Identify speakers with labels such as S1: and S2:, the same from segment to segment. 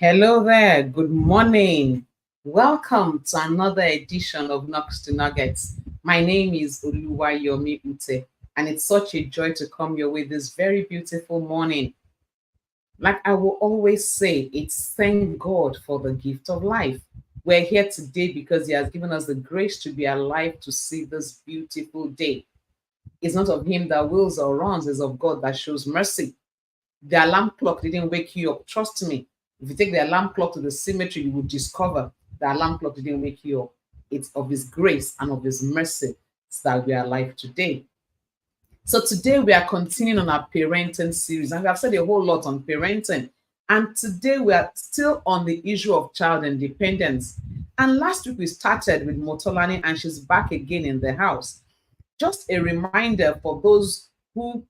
S1: Hello there. Good morning. Welcome to another edition of Knocks to Nuggets. My name is Oluwayomi Ute, and it's such a joy to come your way this very beautiful morning. Like I will always say, it's thank God for the gift of life. We're here today because He has given us the grace to be alive to see this beautiful day. It's not of Him that wills or runs, it's of God that shows mercy. The alarm clock didn't wake you up. Trust me. If you take the alarm clock to the cemetery, you will discover the alarm clock didn't wake you up. It's of His grace and of His mercy that we are alive today. So today we are continuing on our parenting series, and we have said a whole lot on parenting. And today we are still on the issue of child independence. And last week we started with Motolani, and she's back again in the house. Just a reminder for those who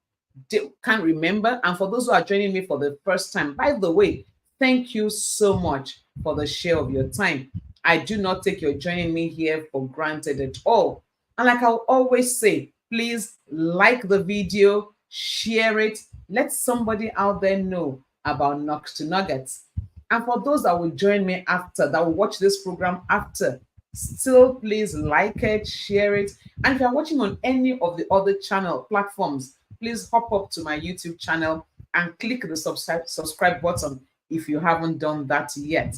S1: can't remember, and for those who are joining me for the first time, by the way, thank you so much for the share of your time. I do not take your joining me here for granted at all. And like I'll always say, please like the video, share it, let somebody out there know about Knocks to Nuggets. And for those that will join me after, that will watch this program after, still please like it, share it. And if you're watching on any of the other channel platforms, please hop up to my YouTube channel and click the subscribe button if you haven't done that yet.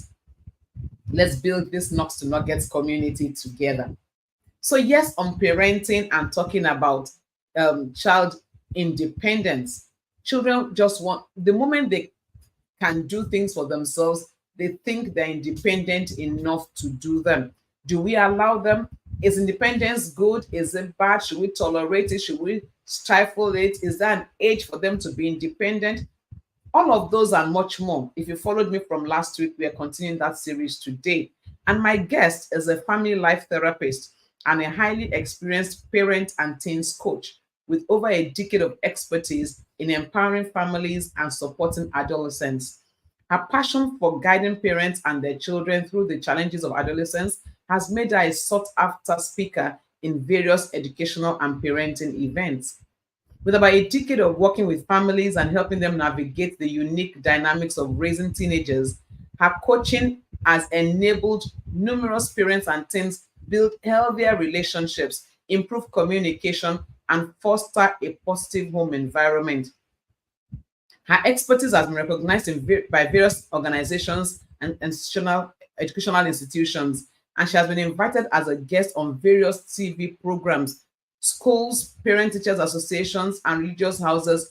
S1: Let's build this Knocks to Nuggets community together. So yes, on parenting and talking about child independence, children just want, the moment they can do things for themselves, they think they're independent enough to do them. Do we allow them? Is independence good? Is it bad? Should we tolerate it? Should we stifle it? Is there an age for them to be independent? All of those and much more. If you followed me from last week, we are continuing that series today. And my guest is a family life therapist and a highly experienced parent and teens coach with over a decade of expertise in empowering families and supporting adolescents. Her passion for guiding parents and their children through the challenges of adolescence has made her a sought after speaker in various educational and parenting events. With about a decade of working with families and helping them navigate the unique dynamics of raising teenagers, her coaching has enabled numerous parents and teens build healthier relationships, improve communication, and foster a positive home environment. Her expertise has been recognized by various organizations and educational institutions, and she has been invited as a guest on various TV programs. Schools, parent teachers associations, and religious houses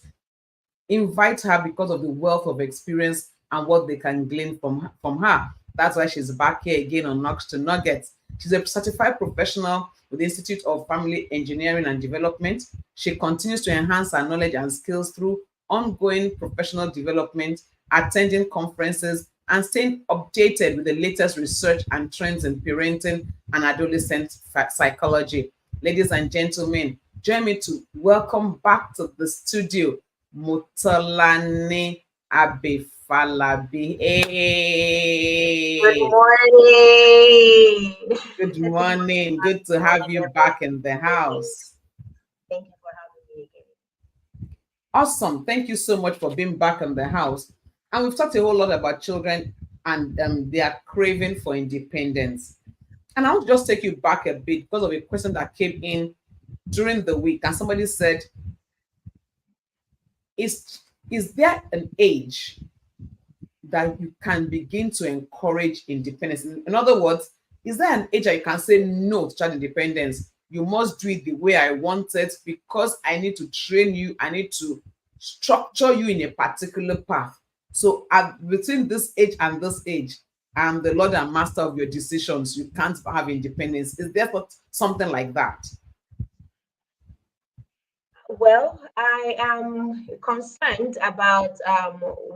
S1: invite her because of the wealth of experience and what they can glean from her. That's why she's back here again on Knocks to Nuggets. She's a certified professional with the Institute of Family Engineering and Development. She continues to enhance her knowledge and skills through ongoing professional development, attending conferences, and staying updated with the latest research and trends in parenting and adolescent psychology. Ladies and gentlemen, join me to welcome back to the studio Motolani-Abe Falabi.
S2: Good
S1: Hey,
S2: morning.
S1: good morning. Good to have you back in the house.
S2: Thank you for having me again.
S1: Awesome. Thank you so much for being back in the house. And we've talked a whole lot about children and their craving for independence. And I'll just take you back a bit because of a question that came in during the week. And somebody said, is there an age that you can begin to encourage independence? In other words, is there an age that you can say no to child independence? You must do it the way I want it because I need to train you, I need to structure you in a particular path. So between this age and this age, I'm the Lord and Master of your decisions. You can't have independence. Is there something like that?
S2: Well, I am concerned about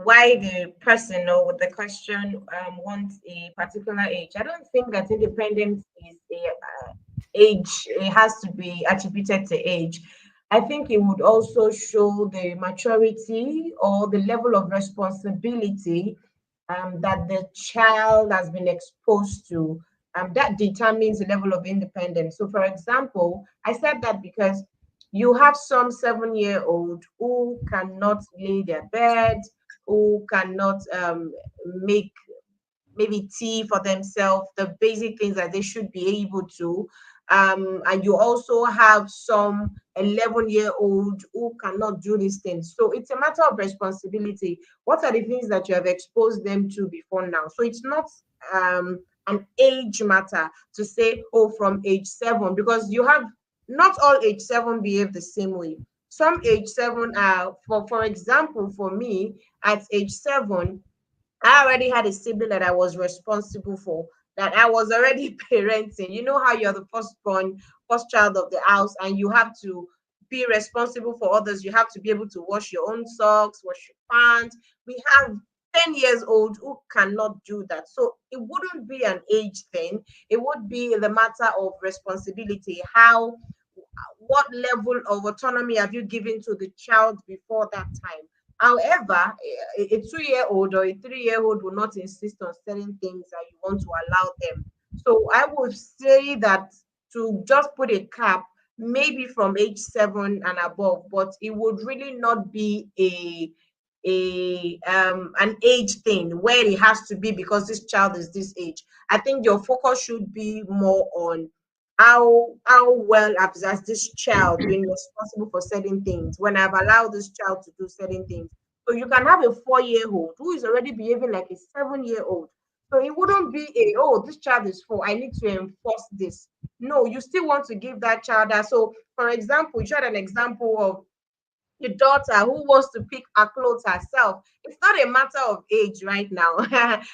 S2: why the person or the question wants a particular age. I don't think that independence is a age. It has to be attributed to age. I think it would also show the maturity or the level of responsibility that the child has been exposed to. That determines the level of independence. So, for example, I said that because you have some 7-year-old who cannot lay their bed, who cannot make maybe tea for themselves, the basic things that they should be able to. And you also have some 11-year-old who cannot do these things. So it's a matter of responsibility. What are the things that you have exposed them to before now? So it's not an age matter to say, oh, from age 7, because you have not all age 7 behave the same way. Some age 7 are, for example, for me, at age 7, I already had a sibling that I was responsible for, that I was already parenting. You know how you're the firstborn, first child of the house, and you have to be responsible for others. You have to be able to wash your own socks, wash your pants. We have 10 years old who cannot do that. So it wouldn't be an age thing. It would be the matter of responsibility. What level of autonomy have you given to the child before that time? However, a 2-year-old or a 3-year-old will not insist on certain things that you want to allow them. So I would say that to just put a cap, maybe from age 7 and above, but it would really not be a an age thing where it has to be because this child is this age. I think your focus should be more on how well has this child been responsible for certain things when I've allowed this child to do certain things. So you can have a 4-year-old who is already behaving like a 7-year-old. So it wouldn't be a, oh, this child is 4, I need to enforce this. No, you still want to give that child that. So for example, you had an example of your daughter who wants to pick her clothes herself. It's not a matter of age right now,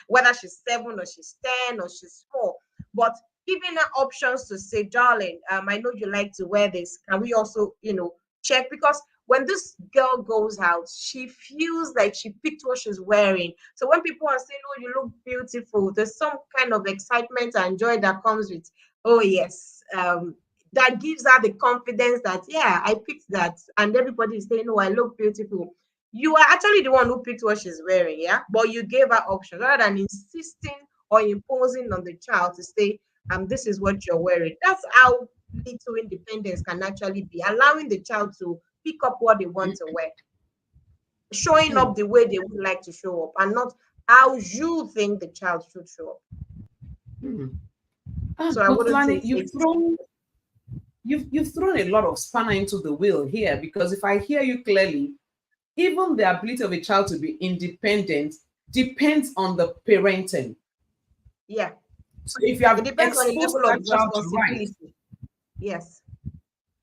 S2: whether she's 7 or she's 10 or she's 4, but giving her options to say, darling, I know you like to wear this. Can we also, check? Because when this girl goes out, she feels like she picked what she's wearing. So when people are saying, oh, you look beautiful, there's some kind of excitement and joy that comes with, oh, yes. That gives her the confidence that, yeah, I picked that, and everybody is saying, oh, I look beautiful. You are actually the one who picked what she's wearing, yeah, but you gave her options rather than insisting or imposing on the child to say, this is what you're wearing. That's how little independence can actually be, allowing the child to pick up what they want to wear, showing
S1: Hmm.
S2: up the way they would like to show up, and not how you think the child should show up.
S1: Hmm.
S2: So I wouldn't say
S1: Motolani,
S2: it's age.
S1: you've thrown a lot of spanner into the wheel here, because if I hear you clearly, even the ability of a child to be independent depends on the parenting.
S2: Yeah,
S1: So if you
S2: it
S1: have
S2: depends on the
S1: exposed
S2: level of
S1: that child right,
S2: responsibility. Yes.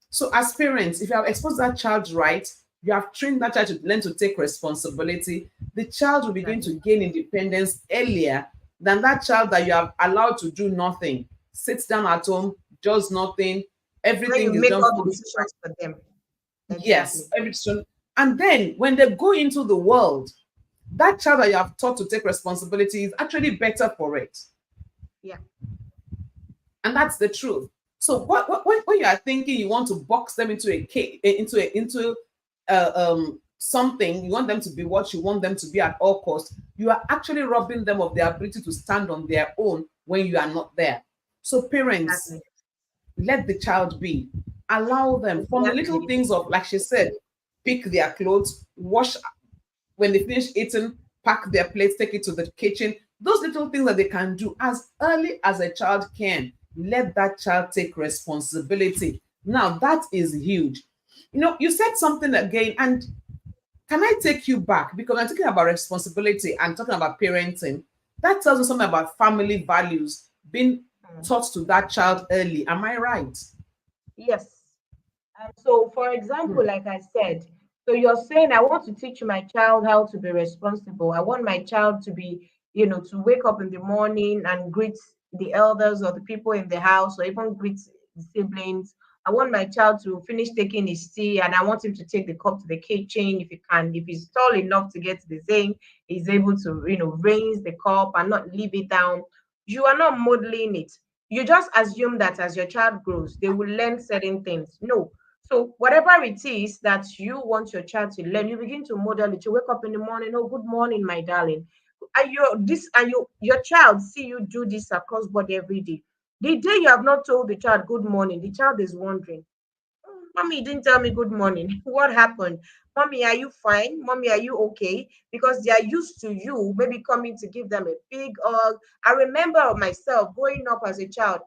S1: so as parents, if you have exposed that child right, you have trained that child to learn to take responsibility, the child will begin to
S2: Exactly.
S1: gain independence earlier than that child that you have allowed to do nothing, sits down at home, does nothing,
S2: When you
S1: everything is
S2: make
S1: done
S2: all the
S1: for them.
S2: decisions for them.
S1: Yes,
S2: Exactly.
S1: everything. And then when they go into the world, that child that you have taught to take responsibility is actually better for it.
S2: Yeah.
S1: And that's the truth. So when you are thinking you want to box them into a cage, into something, you want them to be what you want them to be at all costs, you are actually robbing them of their ability to stand on their own when you are not there. So parents,
S2: Exactly.
S1: let the child be. Allow them from the little
S2: Exactly.
S1: things of, like she said, pick their clothes, wash when they finish eating, pack their plates, take it to the kitchen. Those little things that they can do as early as a child can. Let that child take responsibility. Now, that is huge. You said something again, and can I take you back? Because I'm talking about responsibility and talking about parenting. That tells us something about family values being
S2: Mm.
S1: taught to that child early. Am I right?
S2: Yes. So, for example, like I said, so you're saying, I want to teach my child how to be responsible. I want my child to be, to wake up in the morning and greet the elders or the people in the house, or even greet the siblings. I want my child to finish taking his tea, and I want him to take the cup to the kitchen if he can. If he's tall enough to get to the sink, he's able to, raise the cup and not leave it down. You are not modeling it. You just assume that as your child grows, they will learn certain things. No, so whatever it is that you want your child to learn, you begin to model it. You wake up in the morning, oh, good morning, my darling. Your child see you do this across board every day. The day you have not told the child good morning, the child is wondering, Mommy, you didn't tell me good morning. What happened? Mommy, are you fine? Mommy, are you okay? Because they are used to you maybe coming to give them a big hug. I remember myself growing up as a child.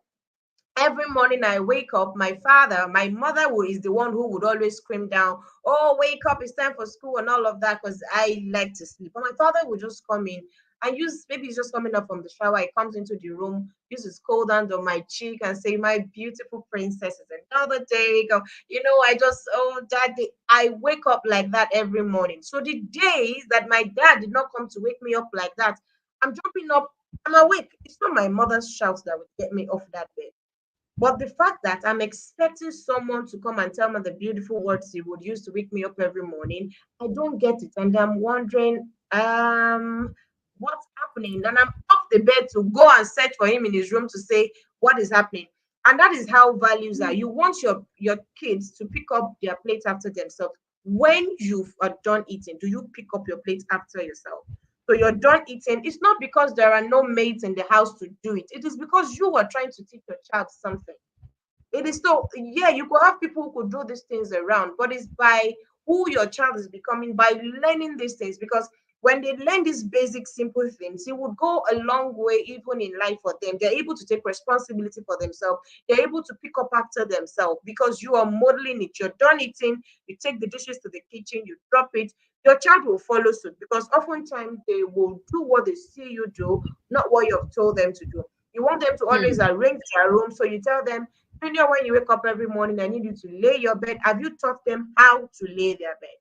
S2: Every morning I wake up, my mother who is the one who would always scream down, "Oh, wake up, it's time for school," and all of that, because I like to sleep. But my father would just come in and use, maybe he's just coming up from the shower, he comes into the room, uses his cold hand on my cheek and say, "My beautiful princess, is another day." Go, I just, oh, daddy, I wake up like that every morning. So the days that my dad did not come to wake me up like that, I'm jumping up, I'm awake. It's not my mother's shouts that would get me off that bed. But the fact that I'm expecting someone to come and tell me the beautiful words he would use to wake me up every morning, I don't get it. And I'm wondering, what's happening? And I'm off the bed to go and search for him in his room to say what is happening. And that is how values are. You want your kids to pick up their plates after themselves. When you are done eating, do you pick up your plate after yourself? So you're done eating. It's not because there are no maids in the house to do it. It is because you are trying to teach your child something. It is so, yeah, you could have people who could do these things around, but it's by who your child is becoming by learning these things. Because when they learn these basic, simple things, it would go a long way even in life for them. They're able to take responsibility for themselves. They're able to pick up after themselves because you are modeling it. You're done eating, you take the dishes to the kitchen, you drop it. Your child will follow suit because oftentimes they will do what they see you do, not what you've told them to do. You want them to always
S1: Hmm.
S2: arrange their room, so you tell them, Junior, when you wake up every morning, I need you to lay your bed. Have you taught them how to lay their bed?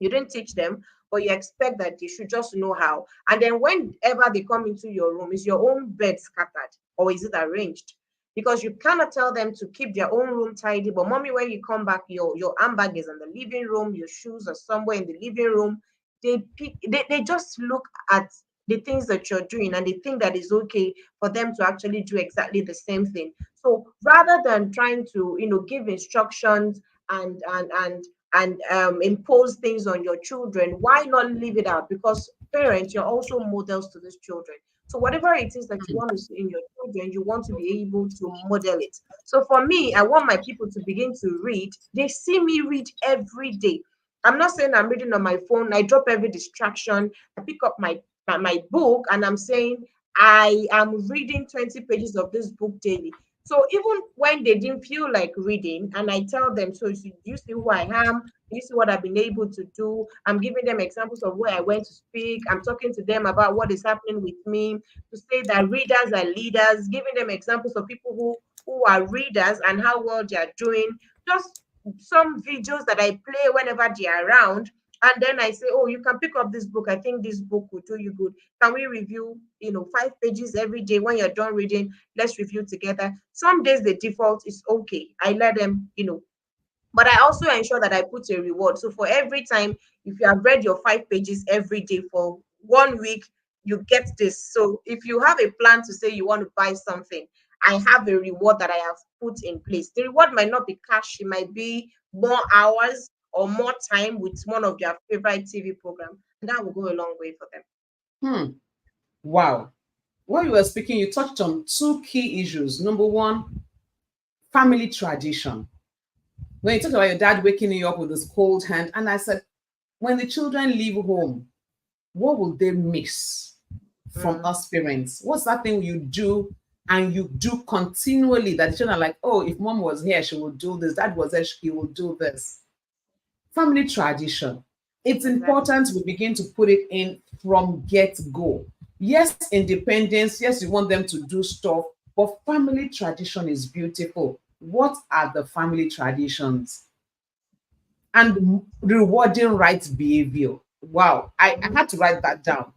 S2: You didn't teach them, but you expect that they should just know how. And then whenever they come into your room, is your own bed scattered or is it arranged? Because you cannot tell them to keep their own room tidy. But mommy, when you come back, your handbag is in the living room, your shoes are somewhere in the living room. They just look at the things that you're doing and they think that it's okay for them to actually do exactly the same thing. So rather than trying to, give instructions and impose things on your children, why not leave it out? Because parents, you're also models to these children. So whatever it is that you want to see in your children, you want to be able to model it. So for me, I want my people to begin to read. They see me read every day. I'm not saying I'm reading on my phone. I drop every distraction. I pick up my book and I'm saying I am reading 20 pages of this book daily. So even when they didn't feel like reading, and I tell them, so you see who I am, you see what I've been able to do. I'm giving them examples of where I went to speak. I'm talking to them about what is happening with me, to say that readers are leaders, giving them examples of people who are readers and how well they are doing. Just some videos that I play whenever they are around. And then I say, oh, you can pick up this book. I think this book will do you good. Can we review, 5 pages every day? When you're done reading, let's review together. Some days the default is okay. I let them, but I also ensure that I put a reward. So for every time, if you have read your 5 pages every day for 1 week, you get this. So if you have a plan to say you want to buy something, I have a reward that I have put in place. The reward might not be cash, it might be more hours or more time with one of their favorite TV program. And that will go a long way for them.
S1: Hmm. Wow. While you were speaking, you touched on two key issues. Number one, family tradition. When you talked about your dad waking you up with his cold hand, and I said, when the children leave home, what will they miss from
S2: Mm,
S1: us parents? What's that thing you do and you do continually that the children are like, oh, if mom was here, she would do this. Dad was there, she will do this. Family tradition. It's
S2: exactly.
S1: important we begin to put it in from get go. Yes, independence. Yes, you want them to do stuff, but family tradition is beautiful. What are the family traditions? And rewarding right behavior. Wow, I
S2: Mhm.
S1: had to write that down.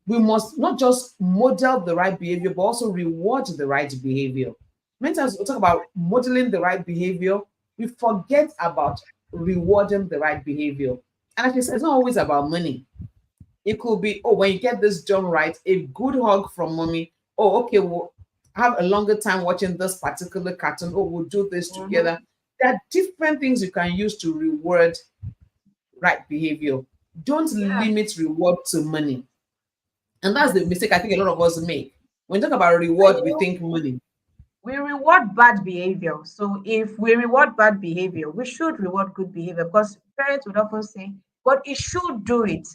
S1: We must not just model the right behavior, but also reward the right behavior. Many times we talk about modeling the right behavior, we forget about rewarding the right behavior. And like I said, it's not always about money. It could be, oh, when you get this done right, a good hug from mommy. Oh, okay, we'll have a longer time watching this particular cartoon. Oh, we'll do this
S2: Mhm.
S1: together. There are different things you can use to reward right behavior. Don't
S2: Yeah.
S1: limit reward to money. And that's the
S2: Yes.
S1: mistake I think a lot of us make. When we talk about
S2: And
S1: reward,
S2: you
S1: we
S2: know,
S1: think money.
S2: we reward bad behavior. So if we reward bad behavior, we should reward good behavior because parents would often say, but it should do it.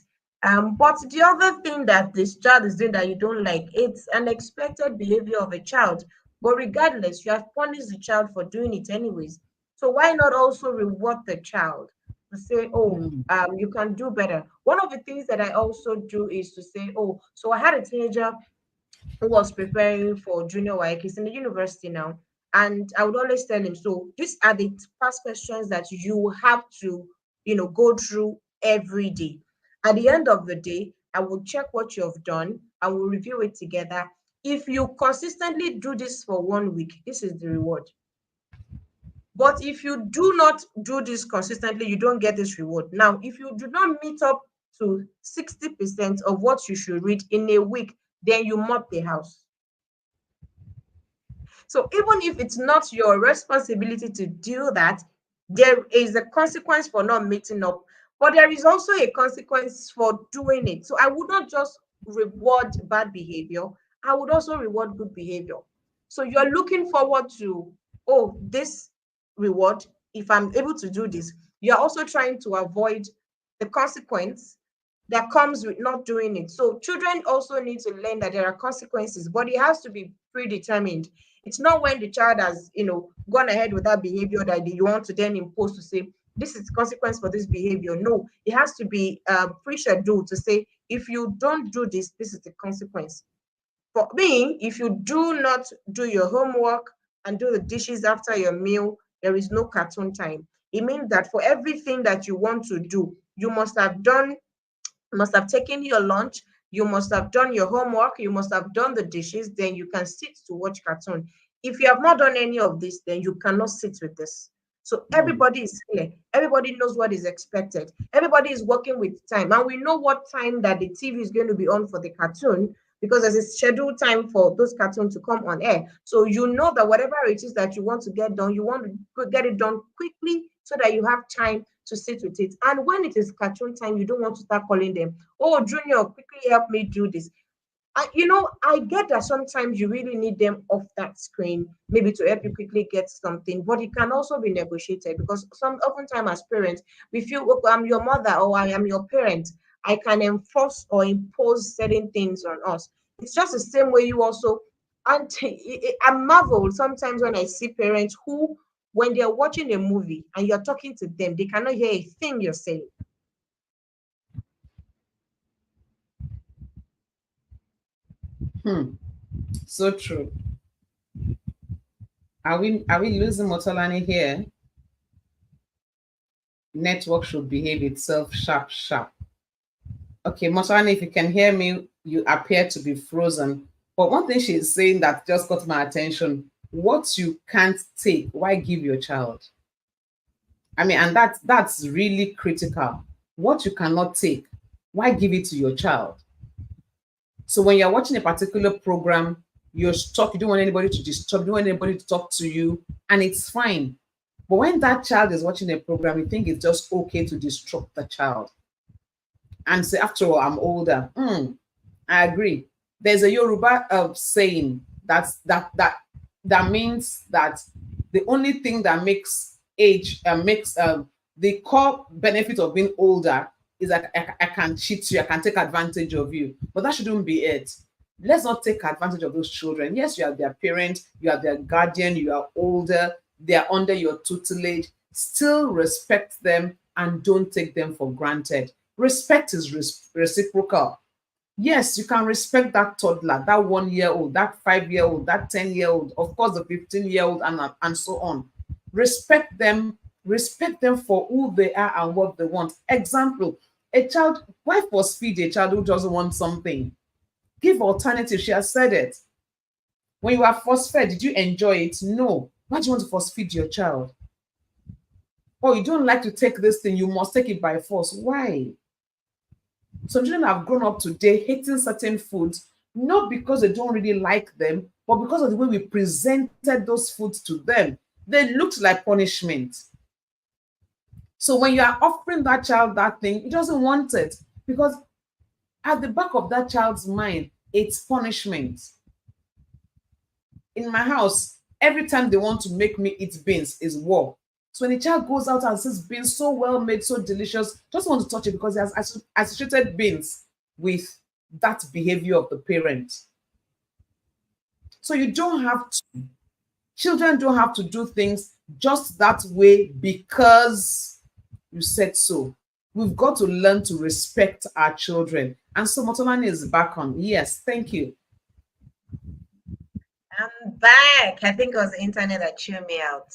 S2: But the other thing that this child is doing that you don't like, it's an expected behavior of a child. But regardless, you have punished the child for doing it anyways. So why not also reward the child to say, oh,
S1: Hmm.
S2: you can do better. One of the things that I also do is to say, oh, so I had a teenager who was preparing for junior work. He's in the university now. And I would always tell him, so these are the past questions that you have to, go through every day. At the end of the day, I will check what you have done. I will review it together. If you consistently do this for 1 week, this is the reward. But if you do not do this consistently, you don't get this reward. Now, if you do not meet up to 60% of what you should read in a week, then you mop the house. So even if it's not your responsibility to do that, there is a consequence for not meeting up, but there is also a consequence for doing it. So I would not just reward bad behavior, I would also reward good behavior. So you're looking forward to, oh, this reward, if I'm able to do this, you're also trying to avoid the consequence that comes with not doing it. So children also need to learn that there are consequences, but it has to be predetermined. It's not when the child has, gone ahead with that behavior that you want to then impose to say, this is consequence for this behavior. No, it has to be pre-scheduled to say, if you don't do this, this is the consequence. For me, if you do not do your homework and do the dishes after your meal, there is no cartoon time. It means that for everything that you want to do, you must have taken your lunch, you must have done your homework, you must have done the dishes, then you can sit to watch cartoon. If you have not done any of this, then you cannot sit with this. So
S1: Hmm.
S2: everybody is clear. Everybody knows what is expected. Everybody is working with time. And we know what time that the TV is going to be on for the cartoon because there's a scheduled time for those cartoons to come on air. So you know that whatever it is that you want to get done, you want to get it done quickly so that you have time to sit with it. And when it is cartoon time, you don't want to start calling them, oh, Junior, quickly help me do this. I get that sometimes you really need them off that screen, maybe to help you quickly get something, but it can also be negotiated because oftentimes as parents, we feel, oh, I'm your mother or I am your parent. I can enforce or impose certain things on us. It's just the same way you also, and I marvel sometimes when I see parents who, when they're watching a movie and you're talking to them, they cannot hear a thing you're saying.
S1: Hmm. So true. Are we losing Motolani here? Network should behave itself sharp, sharp. Okay, Motolani, if you can hear me, you appear to be frozen. But one thing she's saying that just got my attention: what you can't take, why give your child? I mean, and that's really critical. What you cannot take, why give it to your child? So when you're watching a particular program, you're stuck, you don't want anybody to disturb, you don't want anybody to talk to you, and it's fine. But when that child is watching a program, you think it's just okay to disrupt the child and say, after all, I'm older. I agree. There's a Yoruba saying that means that the only thing that makes age makes the core benefit of being older is that I can cheat you, I can take advantage of you. But that shouldn't be it. Let's not take advantage of those children. Yes, you are their parent, you are their guardian, you are older, they are under your tutelage. Still respect them and don't take them for granted. Respect is reciprocal. Yes, you can respect that toddler, that 1 year old, that 5 year old, that 10 year old, of course, the 15 year old, and so on. Respect them for who they are and what they want. Example, a child, why force feed a child who doesn't want something? Give alternative. She has said it. When you are force fed, did you enjoy it? No. Why do you want to force feed your child? Oh, you don't like to take this thing, you must take it by force. Why? Some children have grown up today hating certain foods, not because they don't really like them, but because of the way we presented those foods to them. They looked like punishment. So when you are offering that child that thing, he doesn't want it because at the back of that child's mind, it's punishment. In my house, Every time they want to make me eat beans is war. So when a child goes out and sees beans so well made, so delicious, just want to touch it because he has associated beans with that behavior of the parent. So you don't have to, children don't have to do things just that way because you said so. We've got to learn to respect our children. And so Motolani is back on. Yes, thank you.
S2: I'm back. I think it was the internet that chewed me out.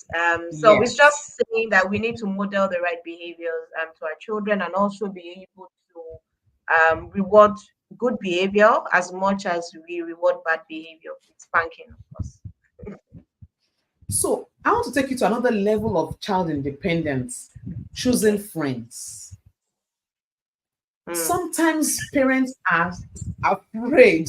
S2: So it's
S1: Yes.
S2: just saying that we need to model the right behaviors to our children and also be able to reward good behavior as much as we reward bad behavior with spanking, of course.
S1: So I want to take you to another level of child independence, choosing
S2: Okay.
S1: friends.
S2: Mm.
S1: Sometimes parents are afraid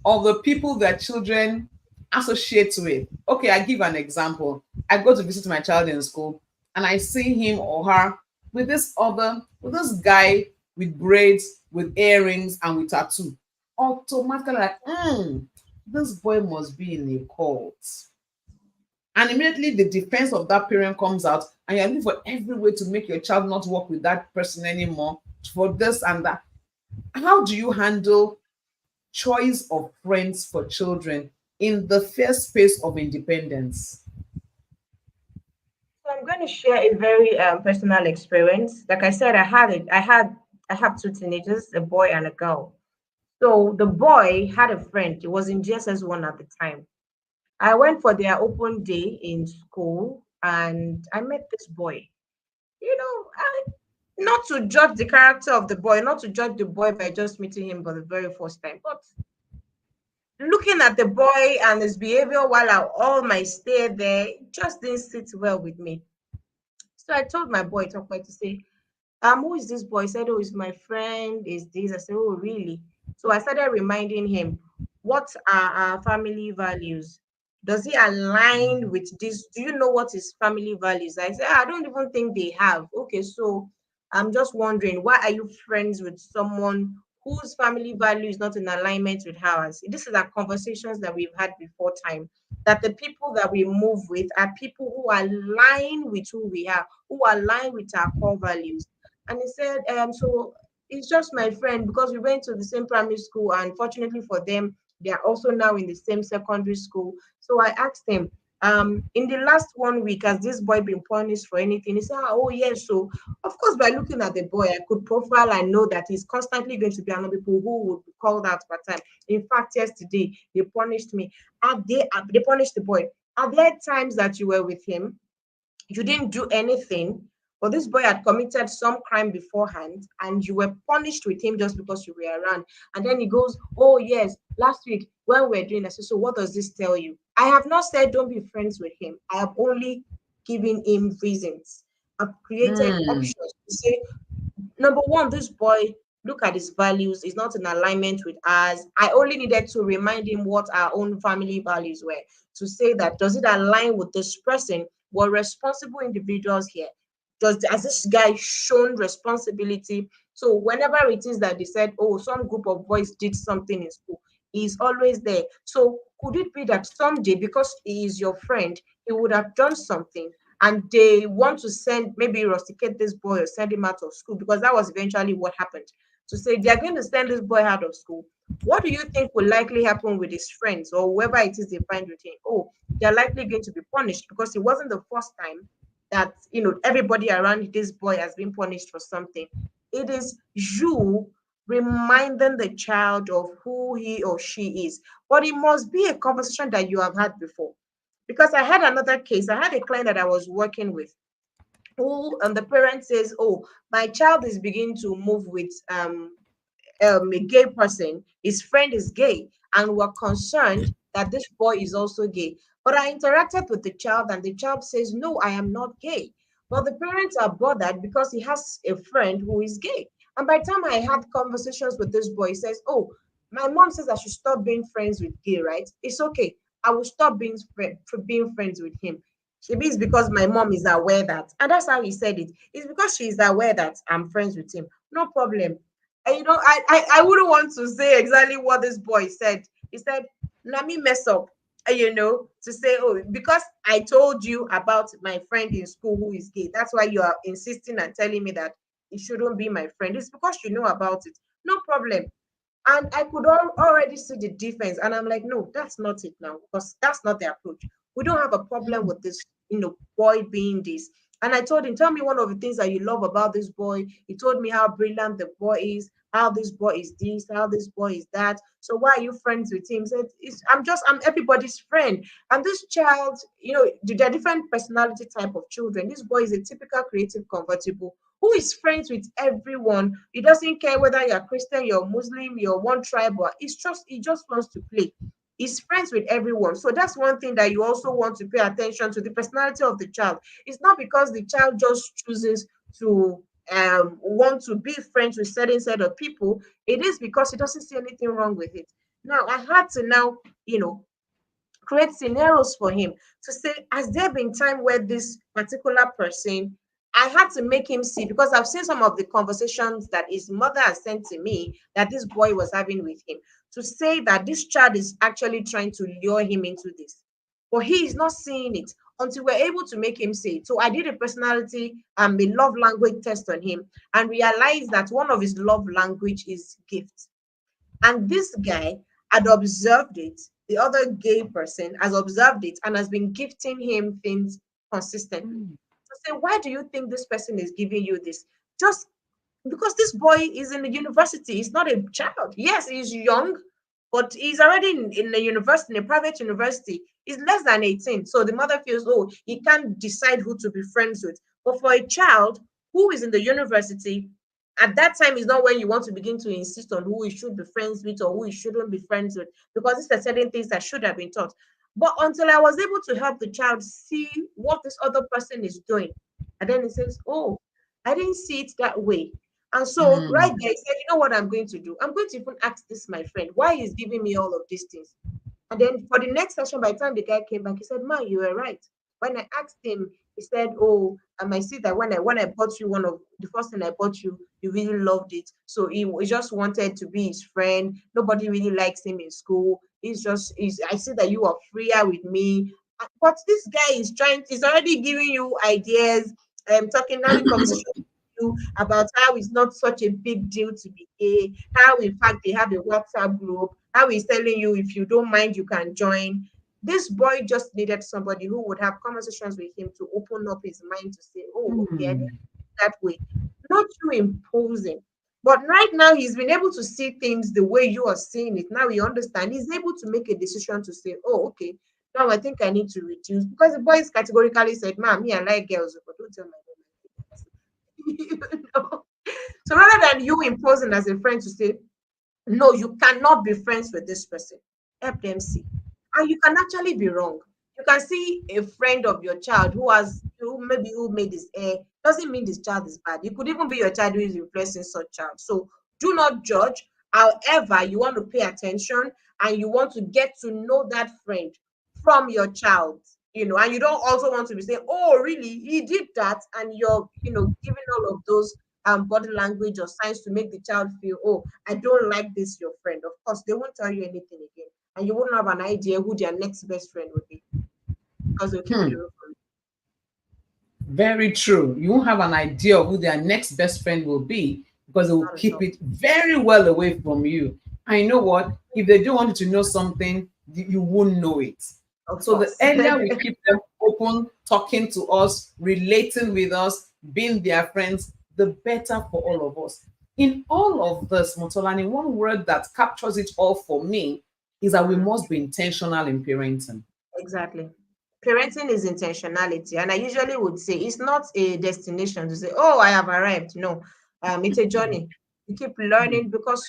S1: of the people their children associate with. Okay, I give an example. I go to visit my child in school and I see him or her with this guy with braids, with earrings, and with tattoo. Automatically, like, this boy must be in a cult. And immediately the defense of that parent comes out, and you're looking for every way to make your child not work with that person anymore for this and that. How do you handle choice of friends for children in the first space of independence?
S2: So I'm going to share a very personal experience. Like I said, I have two teenagers, a boy and a girl. So the boy had a friend. He was in GSS 1 at the time. I went for their open day in school and I met this boy. Not to judge the character of the boy, not to judge the boy by just meeting him for the very first time, but looking at the boy and his behavior while all my stay there it just didn't sit well with me. So I told my boy, talk to say, who is this boy? He said, oh, he's my friend, is this. I said, oh, really? So I started reminding him, what are our family values? Does he align with this? Do you know what his family values? I said, I don't even think they have. Okay, so I'm just wondering, why are you friends with someone whose family value is not in alignment with ours? This is our conversations that we've had before time. That the people that we move with are people who align with who we are, who align with our core values. And he said, so it's just my friend because we went to the same primary school, and fortunately for them, they are also now in the same secondary school. So I asked him, in the last 1 week, has this boy been punished for anything? He said, oh yes. So of course, by looking at the boy, I could profile and know that he's constantly going to be another people who would be called out part time. In fact, yesterday they punished me. They punished the boy. Are there times that you were with him? You didn't do anything, but this boy had committed some crime beforehand, and you were punished with him just because you were around. And then he goes, oh, yes, last week when we were doing this. So, what does this tell you? I have not said don't be friends with him. I have only given him reasons. I've created
S1: Hmm.
S2: options to say, number one, this boy, look at his values, is not in alignment with ours. I only needed to remind him what our own family values were to say that does it align with this person? We're responsible individuals here. Has this guy shown responsibility? So whenever it is that they said, oh, some group of boys did something in school, he's always there. So could it be that someday, because he is your friend, he would have done something and they want to send, maybe rusticate this boy or send him out of school, because that was eventually what happened. To say they're going to send this boy out of school, what do you think will likely happen with his friends or whoever it is they find with him? Oh, they're likely going to be punished because it wasn't the first time that everybody around this boy has been punished for something. It is you reminding the child of who he or she is, but it must be a conversation that you have had before. Because I had another case. I had a client that I was working with who, and the parent says, oh, my child is beginning to move with a gay person, his friend is gay, and we're concerned that this boy is also gay. But I interacted with the child, and the child says, no, I am not gay. But the parents are bothered because he has a friend who is gay. And by the time I had conversations with this boy, he says, oh, my mom says I should stop being friends with gay, right? It's okay. I will stop being friends with him. Maybe it's because my mom is aware that, and that's how he said it. It's because she is aware that I'm friends with him. No problem. And I wouldn't want to say exactly what this boy said. He said, let me mess up. to say, oh, because I told you about my friend in school who is gay, that's why you are insisting and telling me that it shouldn't be my friend. It's because you know about it. No problem. And I could already see the difference. And I'm like, no, that's not it now, because that's not the approach. We don't have a problem with this, boy being this. And I told him, tell me one of the things that you love about this boy. He told me how brilliant the boy is, how this boy is this, how this boy is that. So why are you friends with him? He said, I'm everybody's friend. And this child, they're different personality type of children. This boy is a typical creative convertible who is friends with everyone. He doesn't care whether you're Christian, you're Muslim, you're one tribe, or he just wants to play. He's friends with everyone. So that's one thing that you also want to pay attention to, the personality of the child. It's not because the child just chooses to want to be friends with certain set of people. It is because he doesn't see anything wrong with it. Now I had to create scenarios for him to say, has there been time where this particular person, I had to make him see, because I've seen some of the conversations that his mother has sent to me that this boy was having with him, to say that this child is actually trying to lure him into this. But he is not seeing it until we're able to make him see it. So I did a personality, a love language test on him, and realized that one of his love language is gifts. And this guy had observed it. The other gay person has observed it and has been gifting him things consistently.
S1: Mm.
S2: So say, why do you think this person is giving you this? Just because this boy is in the university, he's not a child. Yes, he's young, but he's already in a university, in a private university. He's less than 18. So the mother feels, oh, he can't decide who to be friends with. But for a child who is in the university, at that time is not when you want to begin to insist on who he should be friends with or who he shouldn't be friends with, because these are certain things that should have been taught. But until I was able to help the child see what this other person is doing, and then he says, oh, I didn't see it that way. And so right
S1: Mm.
S2: there, he said, you know what I'm going to do? I'm going to even ask this my friend why he's giving me all of these things. And then for the next session, by the time the guy came back, he said, "Man, you were right." When I asked him, he said, "Oh, I see that when I bought you one of the first thing I bought you, you really loved it. So he just wanted to be his friend. Nobody really likes him in school. He's I see that you are freer with me. But this guy is he's already giving you ideas, talking, having conversations with you about how it's not such a big deal to be gay, how in fact they have a WhatsApp group, how he's telling you if you don't mind, you can join. This boy just needed somebody who would have conversations with him to open up his mind to say, oh, okay, I didn't
S1: Mm.
S2: think that way. Not you imposing. But right now, he's been able to see things the way you are seeing it. Now he understands. He's able to make a decision to say, oh, okay, now I think I need to reduce. Because the boys categorically said, "Ma'am, me, I like girls, but don't tell my mom I like girls." you know? So rather than you imposing as a friend to say, no, you cannot be friends with this person. Help them see. And you can actually be wrong. You can see a friend of your child who made his hair. Doesn't mean this child is bad. It could even be your child who is influencing such child. So do not judge. However, you want to pay attention and you want to get to know that friend from your child. And you don't also want to be saying, oh, really, he did that, and you're, giving all of those body language or signs to make the child feel, oh, I don't like this, your friend. Of course, they won't tell you anything again. And you wouldn't have an idea who their next best friend would be because they'll keep it
S1: Hmm.
S2: away from
S1: Very true. You won't have an idea of who their next best friend will be because they
S2: you.
S1: will
S2: Not at
S1: keep
S2: all.
S1: it very well away from you. And you know what? If they don't want you to know something, you won't know it.
S2: Of
S1: So the
S2: course.
S1: earlier we keep them open, talking to us, relating with us, being their friends, the better for all of us. In all of this, Motolani, one word that captures it all for me is that we
S2: Mhm.
S1: must be intentional in parenting.
S2: Exactly. Parenting is intentionality. And I usually would say it's not a destination to say, oh, I have arrived. No, it's a journey. You keep learning because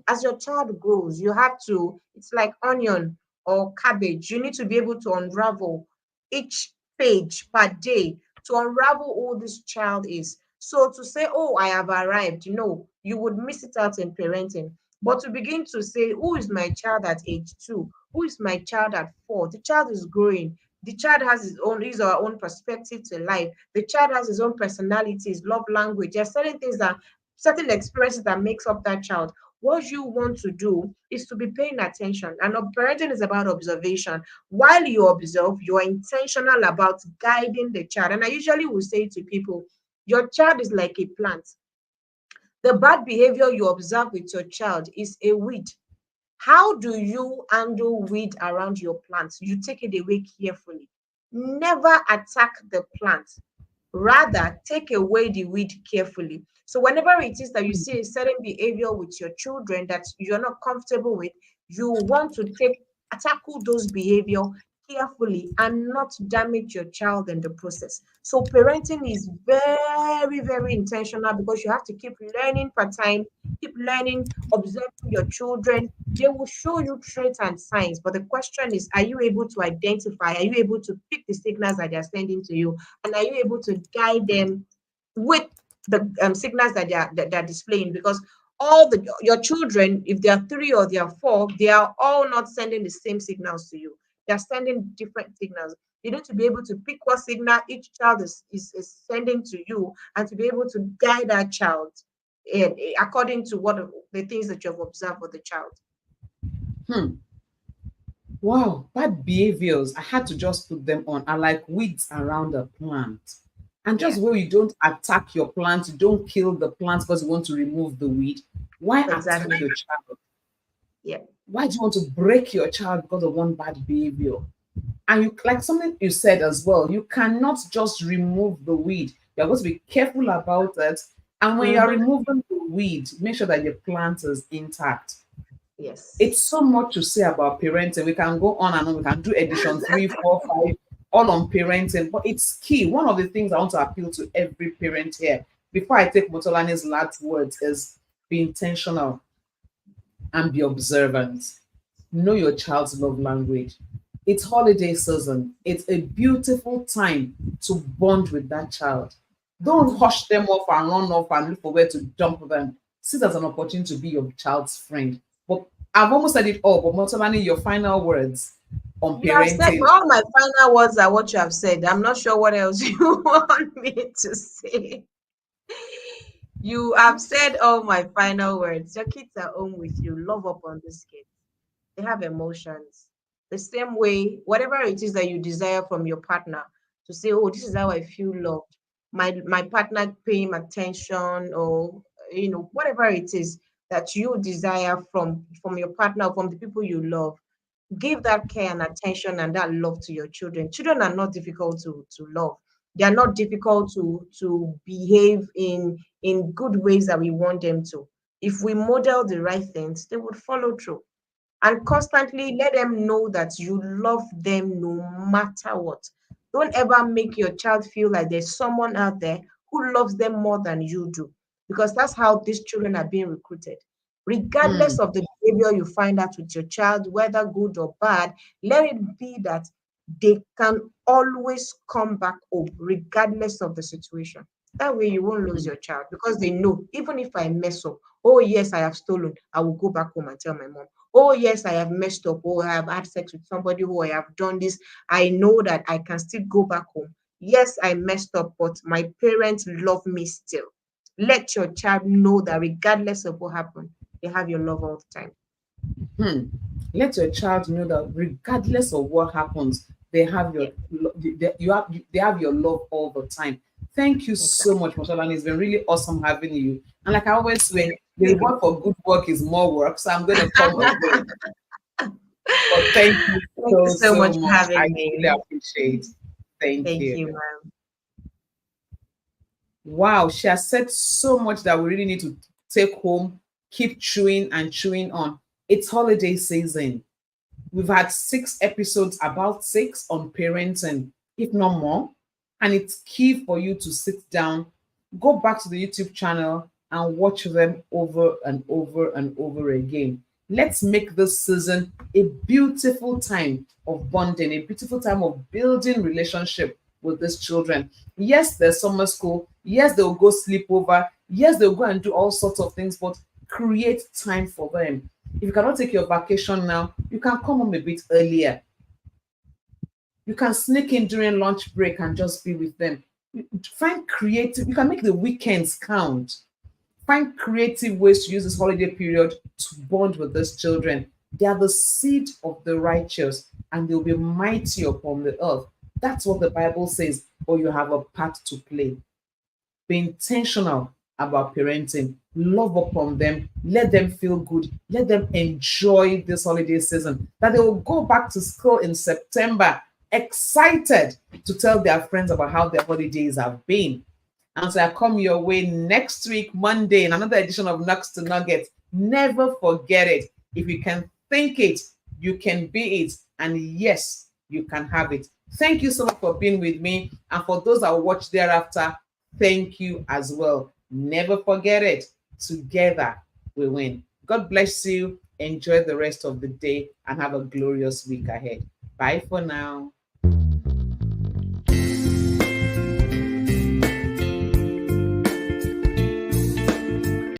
S2: as your child grows, you have to, it's like onion or cabbage. You need to be able to unravel each page per day to unravel who this child is. So to say, oh, I have arrived, no, you would miss it out in parenting. But to begin to say, who is my child at age 2? Who is my child at 4? The child is growing. The child has his or her own perspective to life. The child has his own personality, his love language. There are certain things certain experiences that makes up that child. What you want to do is to be paying attention. And parenting is about observation. While you observe, you're intentional about guiding the child. And I usually will say to people, your child is like a plant. The bad behavior you observe with your child is a weed. How do you handle weed around your plants? You take it away carefully. Never attack the plant. Rather, take away the weed carefully. So whenever it is that you see a certain behavior with your children that you're not comfortable with, you want to tackle those behavior carefully and not damage your child in the process. So parenting is very, very intentional because you have to keep learning per time, keep learning, observing your children. They will show you traits and signs, but the question is, are you able to identify? Are you able to pick the signals that they're sending to you? And are you able to guide them with the signals that they're displaying? Because all your children, if they are three or they are four, they are all not sending the same signals to you. They're sending different signals. You need to be able to pick what signal each child is sending to you and to be able to guide that child according to what the things that you've observed with the child.
S1: Hmm. Wow, bad behaviors. I had to just put them on. Are like weeds around a plant. And
S2: Yeah,
S1: just where you don't attack your plant, you don't kill the plant because you want to remove the weed. Why attack
S2: exactly.
S1: your child?
S2: Yeah.
S1: Why do you want to break your child because of one bad behavior? And you, like something you said as well, you cannot just remove the weed. You're going to be careful about it. And when you're
S2: Mm-hmm.
S1: removing the weed, make sure that your plant is intact.
S2: Yes.
S1: It's so much to say about parenting. We can go on and on. We can do edition 3, 4, 5, all on parenting. But it's key. One of the things I want to appeal to every parent here, before I take Motolani's last words, is be intentional and be observant. Know your child's love language. It's holiday season. It's a beautiful time to bond with that child. Don't
S2: Mm-hmm.
S1: hush them off and run off and look for where to dump them. See it as an opportunity to be your child's friend. But I've almost said it all, but Motolani, your final words on
S2: You have said
S1: parenting.
S2: all my final words are what you have said. I'm not sure what else you want me to say. You have said all my final words. Your kids are home with you. Love up on these kids. They have emotions. The same way, whatever it is that you desire from your partner, to say, oh, this is how I feel loved. My partner paying attention, or whatever it is that you desire from your partner, from the people you love. Give that care and attention and that love to your children. Children are not difficult to love. They are not difficult to behave in good ways that we want them to. If we model the right things, they would follow through. And constantly let them know that you love them no matter what. Don't ever make your child feel like there's someone out there who loves them more than you do, because that's how these children are being recruited.
S1: Hmm.
S2: Regardless of the behavior you find out with your child, whether good or bad, let it be that they can always come back home, regardless of the situation. That way, you won't lose
S1: Hmm.
S2: your child because they know, even if I mess up, oh, yes, I have stolen, I will go back home and tell my mom. Oh, yes, I have messed up, or I have had sex with somebody, who I have done this. I know that I can still go back home. Yes, I messed up, but my parents love me still. Let your child know that regardless of what happened, they have your love all the time.
S1: Hmm. Let your child know that regardless of what happens, they have
S2: Yeah,
S1: they have your love all the time. Thank you so
S2: exactly.
S1: much, Moshalani. It's been really awesome having you. And like I always
S2: Thank
S1: say, the
S2: you.
S1: reward for good work is more work. So I'm gonna come again. But thank you
S2: Thank you
S1: so
S2: so much
S1: so
S2: for
S1: much. I
S2: having
S1: really
S2: me.
S1: appreciate. Thank
S2: Thank
S1: you.
S2: you, ma'am.
S1: Wow, she has said so much that we really need to take home, keep chewing and chewing on. It's holiday season. We've had 6 episodes, about 6 on parenting, if not more. And it's key for you to sit down, go back to the YouTube channel and watch them over and over and over again. Let's make this season a beautiful time of bonding, a beautiful time of building relationship with these children. Yes, there's summer school. Yes, they'll go sleep over. Yes, they'll go and do all sorts of things, but create time for them. If you cannot take your vacation now, you can come home a bit earlier. You can sneak in during lunch break and just be with them. Find creative, you can make the weekends count. Find creative ways to use this holiday period to bond with these children. They are the seed of the righteous, and they'll be mighty upon the earth. That's what the Bible says, but you have a part to play. Be intentional about parenting. Love upon them. Let them feel good. Let them enjoy this holiday season. That they will go back to school in September excited to tell their friends about how their holidays have been. And so I come your way next week, Monday, in another edition of Nugs to Nuggets. Never forget it. If you can think it, you can be it. And yes, you can have it. Thank you so much for being with me. And for those that will watch thereafter, thank you as well. Never forget it. Together we win. God bless you. Enjoy the rest of the day and have a glorious week ahead. Bye for now.